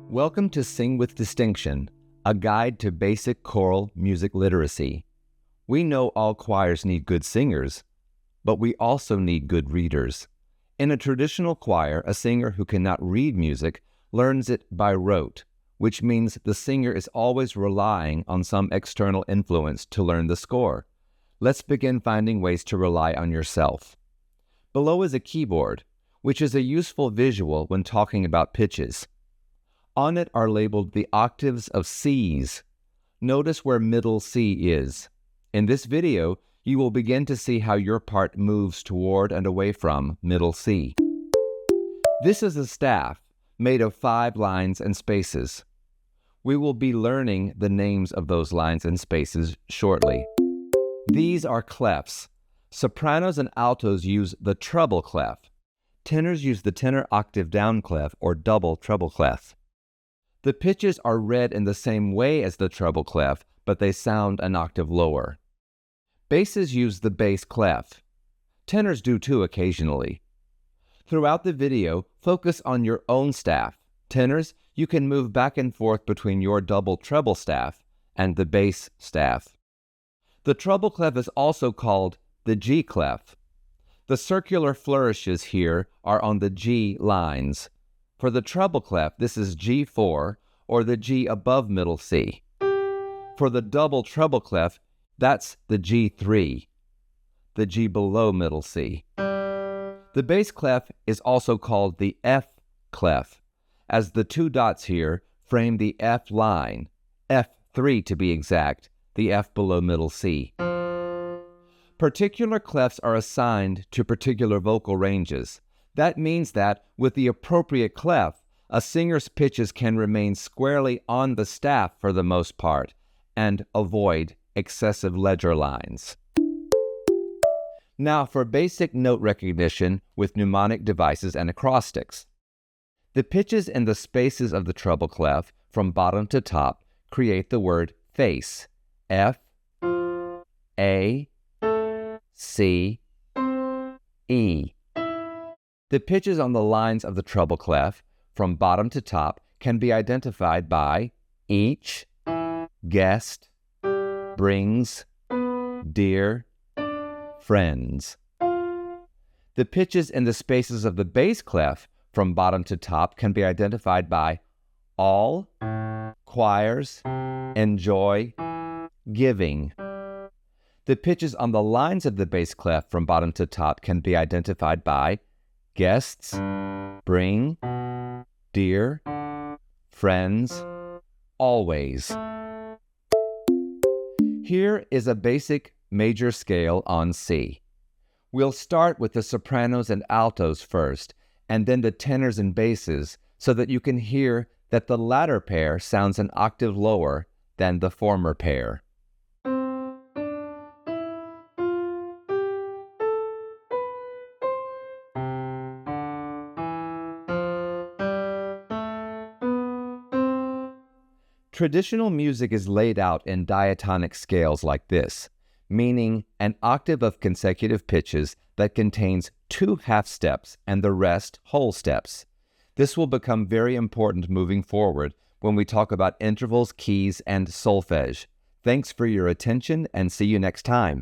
Welcome to Sing with Distinction, a guide to basic choral music literacy. We know all choirs need good singers, but we also need good readers. In a traditional choir, a singer who cannot read music learns it by rote, which means the singer is always relying on some external influence to learn the score. Let's begin finding ways to rely on yourself. Below is a keyboard, which is a useful visual when talking about pitches. On it are labeled the octaves of Cs. Notice where middle C is. In this video, you will begin to see how your part moves toward and away from middle C. This is a staff made of 5 lines and spaces. We will be learning the names of those lines and spaces shortly. These are clefs. Sopranos and altos use the treble clef. Tenors use the tenor octave down clef or double treble clef. The pitches are read in the same way as the treble clef, but they sound an octave lower. Basses use the bass clef. Tenors do too occasionally. Throughout the video, focus on your own staff. Tenors, you can move back and forth between your double treble staff and the bass staff. The treble clef is also called the G clef. The circular flourishes here are on the G lines. For the treble clef, this is G4, or the G above middle C. For the double treble clef, that's the G3, the G below middle C. The bass clef is also called the F clef, as the 2 dots here frame the F line, F3 to be exact, the F below middle C. Particular clefs are assigned to particular vocal ranges. That means that, with the appropriate clef, a singer's pitches can remain squarely on the staff for the most part and avoid excessive ledger lines. Now for basic note recognition with mnemonic devices and acrostics. The pitches in the spaces of the treble clef, from bottom to top, create the word face. F, A, C, E. The pitches on the lines of the treble clef, from bottom to top, can be identified by each, guest, brings, dear, friends. The pitches in the spaces of the bass clef, from bottom to top, can be identified by all, choirs, enjoy, giving. The pitches on the lines of the bass clef, from bottom to top, can be identified by guests, bring, dear, friends, always. Here is a basic major scale on C. We'll start with the sopranos and altos first, and then the tenors and basses, so that you can hear that the latter pair sounds an octave lower than the former pair. Traditional music is laid out in diatonic scales like this, meaning an octave of consecutive pitches that contains 2 half steps and the rest whole steps. This will become very important moving forward when we talk about intervals, keys, and solfege. Thanks for your attention and see you next time.